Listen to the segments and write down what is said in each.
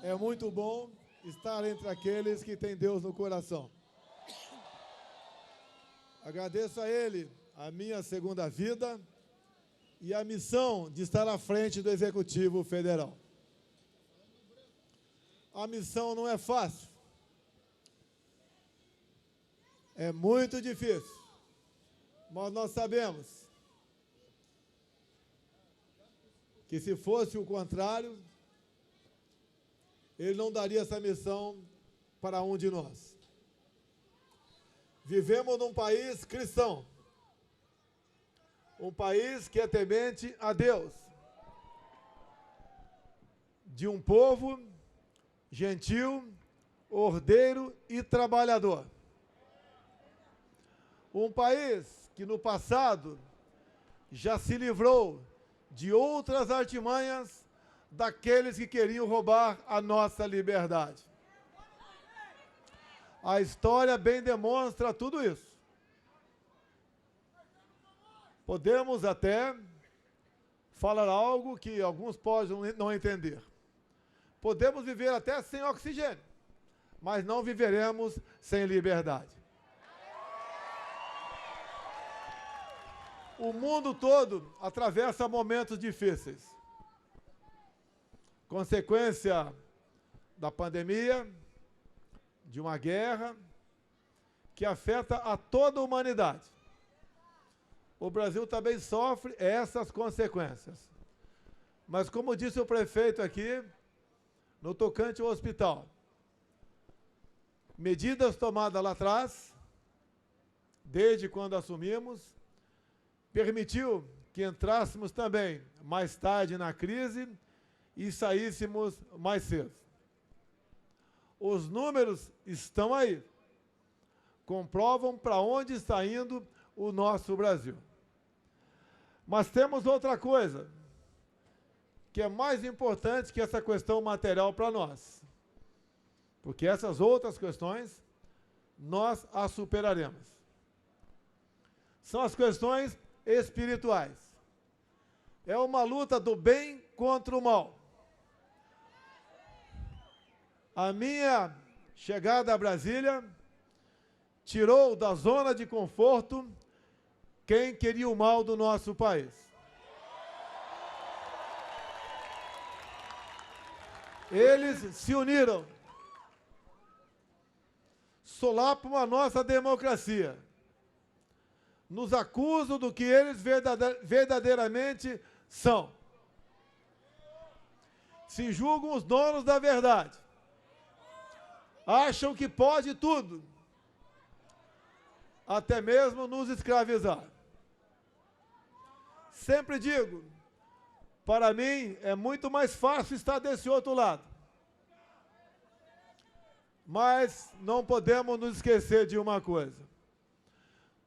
É muito bom estar entre aqueles que têm Deus no coração. Agradeço a Ele a minha segunda vida e a missão de estar à frente do Executivo Federal. A missão não é fácil. É muito difícil. Mas nós sabemos que se fosse o contrário, Ele não daria essa missão para um de nós. Vivemos num país cristão, um país que é temente a Deus, de um povo gentil, ordeiro e trabalhador. Um país que no passado já se livrou de outras artimanhas daqueles que queriam roubar a nossa liberdade. A história bem demonstra tudo isso. Podemos até falar algo que alguns podem não entender. Podemos viver até sem oxigênio, mas não viveremos sem liberdade. O mundo todo atravessa momentos difíceis. Consequência da pandemia, de uma guerra que afeta a toda a humanidade. O Brasil também sofre essas consequências. Mas, como disse o prefeito aqui, no tocante ao hospital, medidas tomadas lá atrás, desde quando assumimos, permitiu que entrássemos também mais tarde na crise e saíssemos mais cedo. Os números estão aí, comprovam para onde está indo o nosso Brasil. Mas temos outra coisa, que é mais importante que essa questão material para nós. Porque essas outras questões, nós as superaremos. São as questões espirituais. É uma luta do bem contra o mal. A minha chegada a Brasília tirou da zona de conforto quem queria o mal do nosso país. Eles se uniram, solapam a nossa democracia, nos acusam do que eles verdadeiramente são. Se julgam os donos da verdade. Acham que pode tudo, até mesmo nos escravizar. Sempre digo, para mim é muito mais fácil estar desse outro lado. Mas não podemos nos esquecer de uma coisa.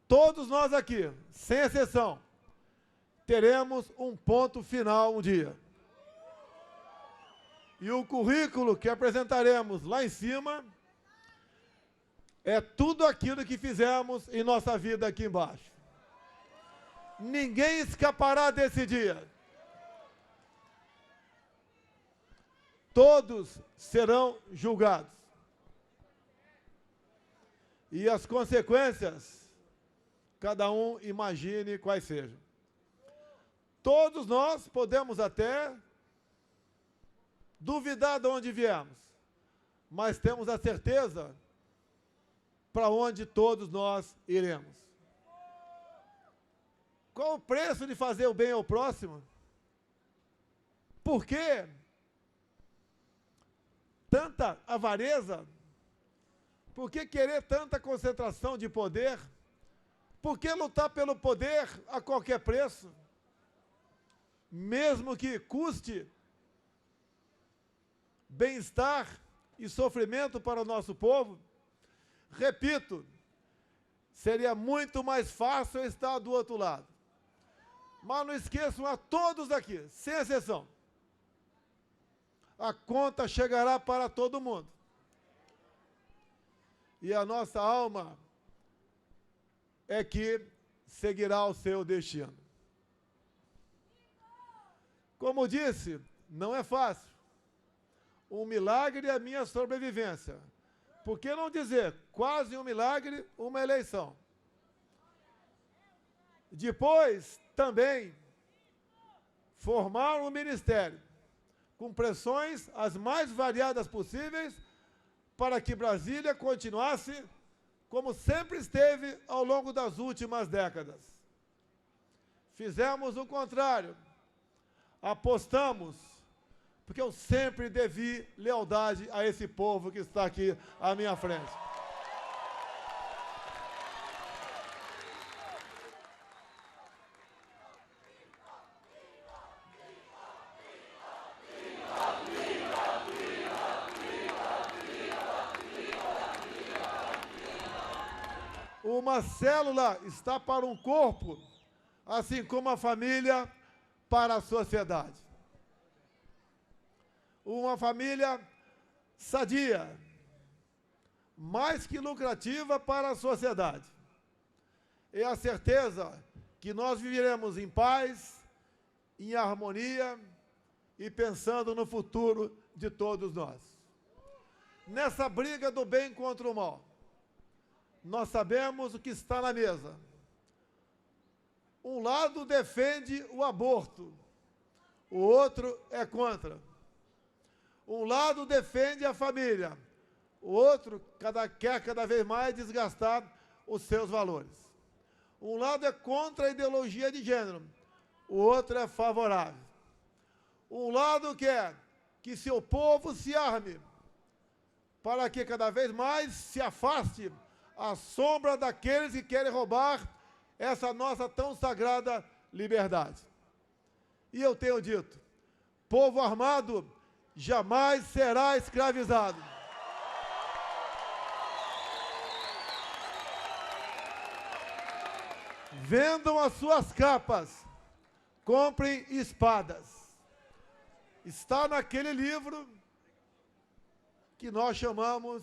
Todos nós aqui, sem exceção, teremos um ponto final um dia. E o currículo que apresentaremos lá em cima é tudo aquilo que fizemos em nossa vida aqui embaixo. Ninguém escapará desse dia. Todos serão julgados. E as consequências, cada um imagine quais sejam. Todos nós podemos até duvidar de onde viemos, mas temos a certeza para onde todos nós iremos. Qual o preço de fazer o bem ao próximo? Por que tanta avareza? Por que querer tanta concentração de poder? Por que lutar pelo poder a qualquer preço? Mesmo que custe bem-estar e sofrimento para o nosso povo? Repito, seria muito mais fácil estar do outro lado. Mas não esqueçam a todos aqui, sem exceção. A conta chegará para todo mundo. E a nossa alma é que seguirá o seu destino. Como disse, não é fácil. um milagre a minha sobrevivência. Por que não dizer quase um milagre, uma eleição? Depois, também, formar um ministério com pressões as mais variadas possíveis para que Brasília continuasse como sempre esteve ao longo das últimas décadas. Fizemos o contrário. Apostamos, porque eu sempre devi lealdade a esse povo que está aqui à minha frente. Uma célula está para um corpo, assim como a família para a sociedade. Uma família sadia, mais que lucrativa para a sociedade. É a certeza que nós viveremos em paz, em harmonia e pensando no futuro de todos nós. Nessa briga do bem contra o mal, nós sabemos o que está na mesa. Um lado defende o aborto, o outro é contra. Um lado defende a família, o outro quer cada vez mais desgastar os seus valores. Um lado é contra a ideologia de gênero, o outro é favorável. Um lado quer que seu povo se arme, para que cada vez mais se afaste à sombra daqueles que querem roubar essa nossa tão sagrada liberdade. E eu tenho dito, povo armado jamais será escravizado. Vendam as suas capas, comprem espadas. Está naquele livro que nós chamamos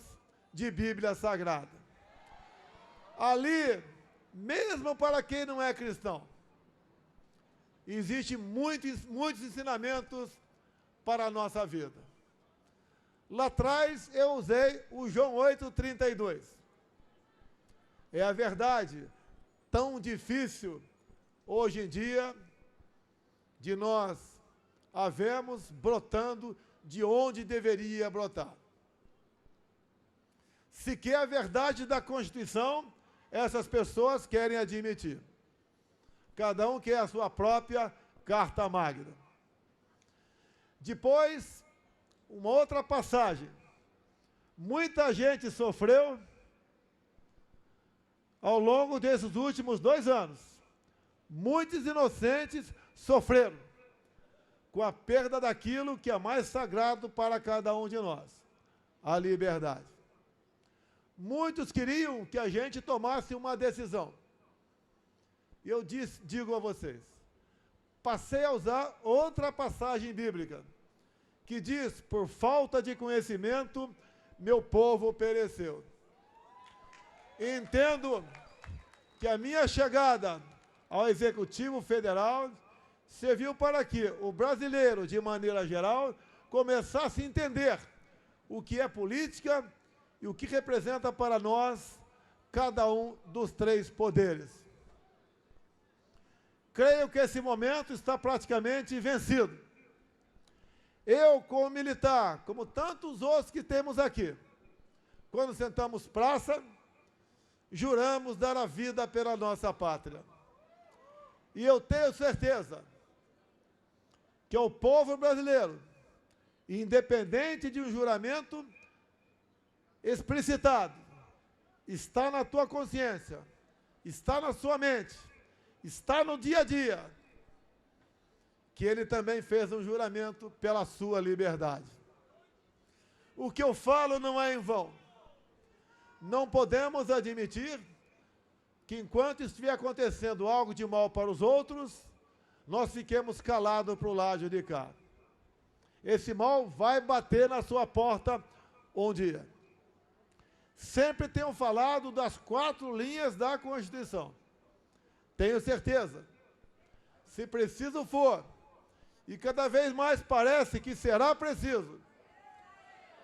de Bíblia Sagrada. Ali, mesmo para quem não é cristão, existem muitos ensinamentos para a nossa vida. Lá atrás eu usei o João 8,32. É a verdade tão difícil hoje em dia de nós havermos brotando de onde deveria brotar. Se quer a verdade da Constituição, essas pessoas querem admitir. Cada um quer a sua própria Carta Magna. Depois, uma outra passagem. Muita gente sofreu ao longo desses últimos 2 anos. Muitos inocentes sofreram com a perda daquilo que é mais sagrado para cada um de nós, a liberdade. Muitos queriam que a gente tomasse uma decisão. E eu digo a vocês, passei a usar outra passagem bíblica, que diz, por falta de conhecimento, meu povo pereceu. Entendo que a minha chegada ao Executivo Federal serviu para que o brasileiro, de maneira geral, começasse a entender o que é política e o que representa para nós cada um dos 3 poderes. Creio que esse momento está praticamente vencido. Eu, como militar, como tantos outros que temos aqui, quando sentamos praça, juramos dar a vida pela nossa pátria. E eu tenho certeza que o povo brasileiro, independente de um juramento explicitado, está na tua consciência, está na sua mente, está no dia a dia, que ele também fez um juramento pela sua liberdade. O que eu falo não é em vão. Não podemos admitir que enquanto estiver acontecendo algo de mal para os outros, nós fiquemos calados para o lado de cá. Esse mal vai bater na sua porta um dia. Sempre tenho falado das 4 linhas da Constituição. Tenho certeza, se preciso for, e cada vez mais parece que será preciso,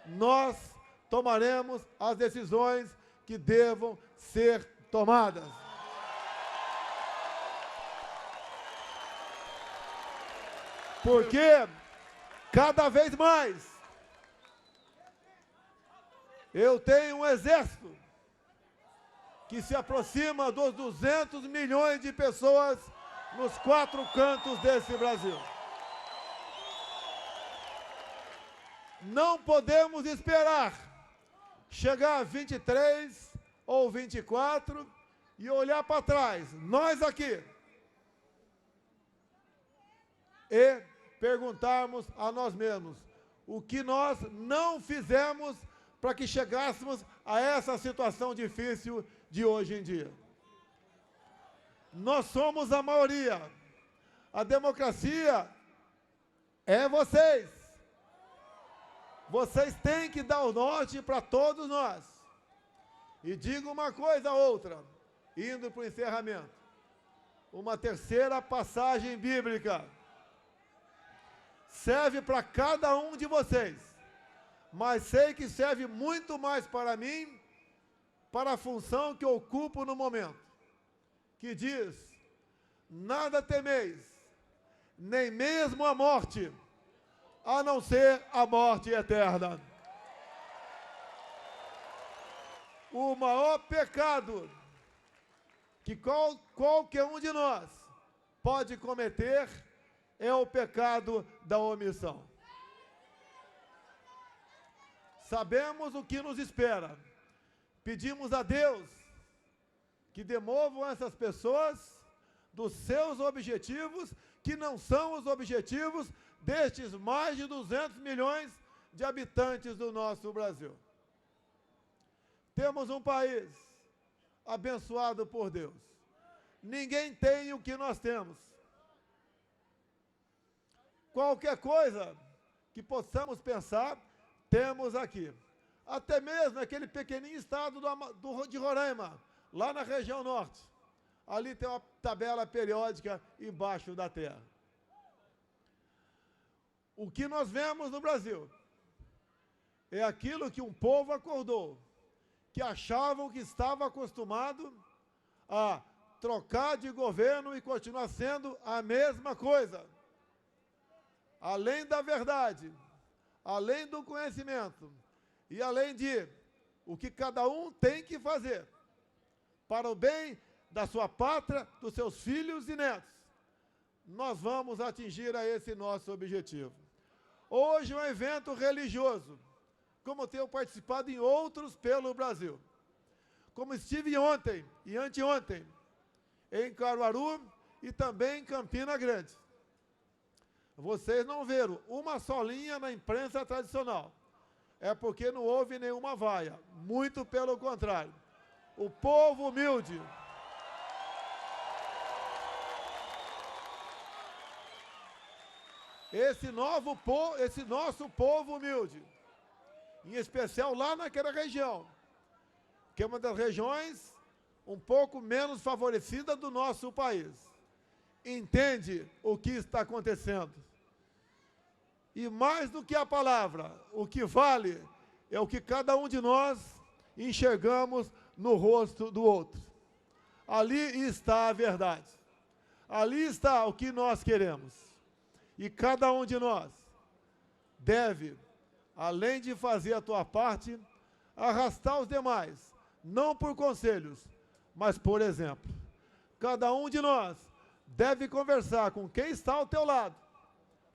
nós tomaremos as decisões que devam ser tomadas. Porque cada vez mais eu tenho um exército que se aproxima dos 200 milhões de pessoas nos 4 cantos desse Brasil. Não podemos esperar chegar a 23 ou 24 e olhar para trás, nós aqui, e perguntarmos a nós mesmos o que nós não fizemos para que chegássemos a essa situação difícil de hoje em dia. Nós somos a maioria. A democracia é vocês. Vocês têm que dar o norte para todos nós. E digo uma coisa ou outra, indo para o encerramento. Uma terceira passagem bíblica serve para cada um de vocês, mas sei que serve muito mais para mim, para a função que ocupo no momento, que diz: nada temeis, nem mesmo a morte, a não ser a morte eterna. O maior pecado que qualquer um de nós pode cometer é o pecado da omissão. Sabemos o que nos espera. Pedimos a Deus que demovam essas pessoas dos seus objetivos, que não são os objetivos destes mais de 200 milhões de habitantes do nosso Brasil. Temos um país abençoado por Deus. Ninguém tem o que nós temos. Qualquer coisa que possamos pensar, temos aqui. Até mesmo aquele pequenininho estado de Roraima, lá na região norte. Ali tem uma tabela periódica embaixo da terra. O que nós vemos no Brasil é aquilo que um povo acordou, que achavam que estava acostumado a trocar de governo e continuar sendo a mesma coisa. Além da verdade, além do conhecimento e além de o que cada um tem que fazer para o bem da sua pátria, dos seus filhos e netos, nós vamos atingir a esse nosso objetivo. Hoje é um evento religioso, como tenho participado em outros pelo Brasil. Como estive ontem e anteontem em Caruaru e também em Campina Grande. Vocês não viram uma só linha na imprensa tradicional. É porque não houve nenhuma vaia. Muito pelo contrário. O povo humilde. Esse nosso povo humilde, em especial lá naquela região, que é uma das regiões um pouco menos favorecida do nosso país, entende o que está acontecendo. E mais do que a palavra, o que vale é o que cada um de nós enxergamos no rosto do outro. Ali está a verdade. Ali está o que nós queremos. E cada um de nós deve, além de fazer a tua parte, arrastar os demais, não por conselhos, mas por exemplo. Cada um de nós deve conversar com quem está ao teu lado,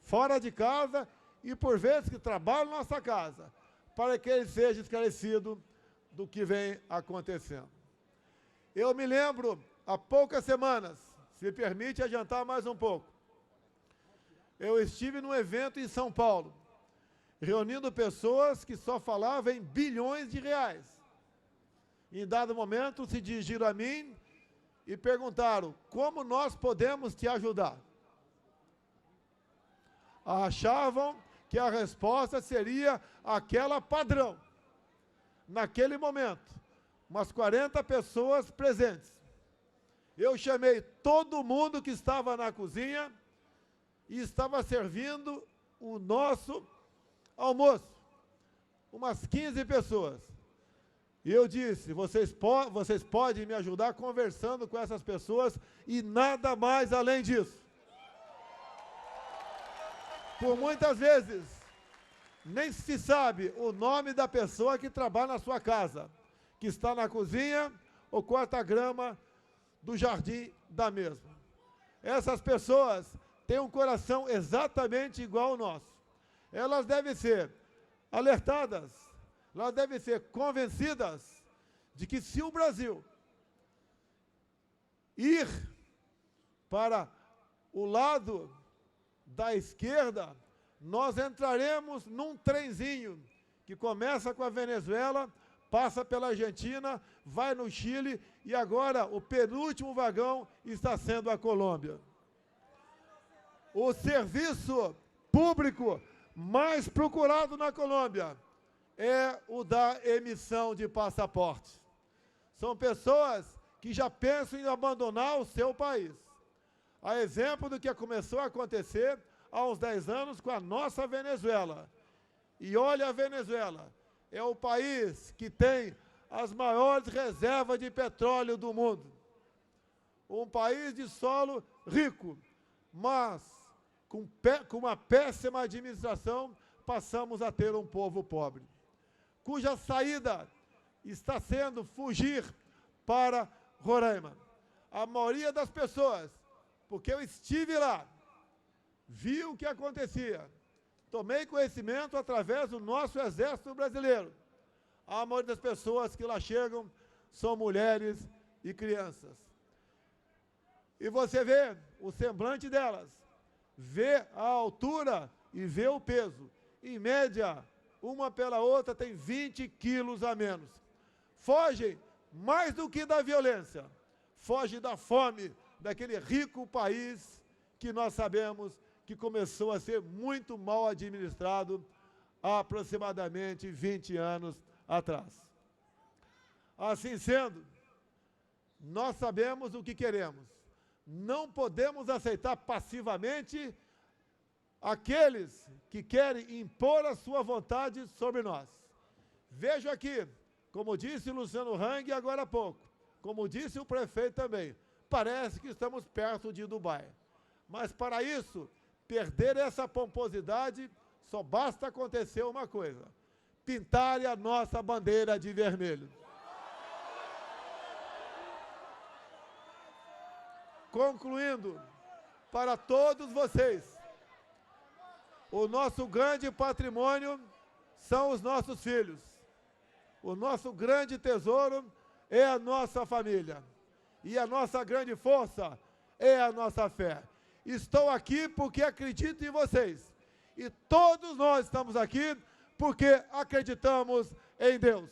fora de casa e por vezes que trabalha na nossa casa, para que ele seja esclarecido do que vem acontecendo. Eu me lembro, há poucas semanas, se me permite adiantar mais um pouco, eu estive num evento em São Paulo, reunindo pessoas que só falavam em bilhões de reais. Em dado momento, se dirigiram a mim e perguntaram: como nós podemos te ajudar? Achavam que a resposta seria aquela padrão. Naquele momento, umas 40 pessoas presentes. Eu chamei todo mundo que estava na cozinha e estava servindo o nosso almoço. umas 15 pessoas. E eu disse, vocês podem me ajudar conversando com essas pessoas e nada mais além disso. Por muitas vezes, nem se sabe o nome da pessoa que trabalha na sua casa, que está na cozinha ou corta a grama do jardim da mesma. Essas pessoas têm um coração exatamente igual ao nosso. Elas devem ser alertadas, elas devem ser convencidas de que se o Brasil ir para o lado da esquerda, nós entraremos num trenzinho que começa com a Venezuela, passa pela Argentina, vai no Chile e agora o penúltimo vagão está sendo a Colômbia. O serviço público mais procurado na Colômbia é o da emissão de passaporte. São pessoas que já pensam em abandonar o seu país. A exemplo do que começou a acontecer há uns 10 anos com a nossa Venezuela. E olha a Venezuela, é o país que tem as maiores reservas de petróleo do mundo. Um país de solo rico, mas com uma péssima administração, passamos a ter um povo pobre, cuja saída está sendo fugir para Roraima. A maioria das pessoas, porque eu estive lá, vi o que acontecia, tomei conhecimento através do nosso Exército Brasileiro. A maioria das pessoas que lá chegam são mulheres e crianças. E você vê o semblante delas, vê a altura e vê o peso. Em média, uma pela outra tem 20 quilos a menos. Fogem mais do que da violência, fogem da fome, daquele rico país que nós sabemos que começou a ser muito mal administrado há aproximadamente 20 anos atrás. Assim sendo, nós sabemos o que queremos. Não podemos aceitar passivamente aqueles que querem impor a sua vontade sobre nós. Vejo aqui, como disse Luciano Hang agora há pouco, como disse o prefeito também, parece que estamos perto de Dubai. Mas para isso, perder essa pomposidade, só basta acontecer uma coisa: pintarem a nossa bandeira de vermelho. Concluindo, para todos vocês, o nosso grande patrimônio são os nossos filhos. O nosso grande tesouro é a nossa família. E a nossa grande força é a nossa fé. Estou aqui porque acredito em vocês. E todos nós estamos aqui porque acreditamos em Deus.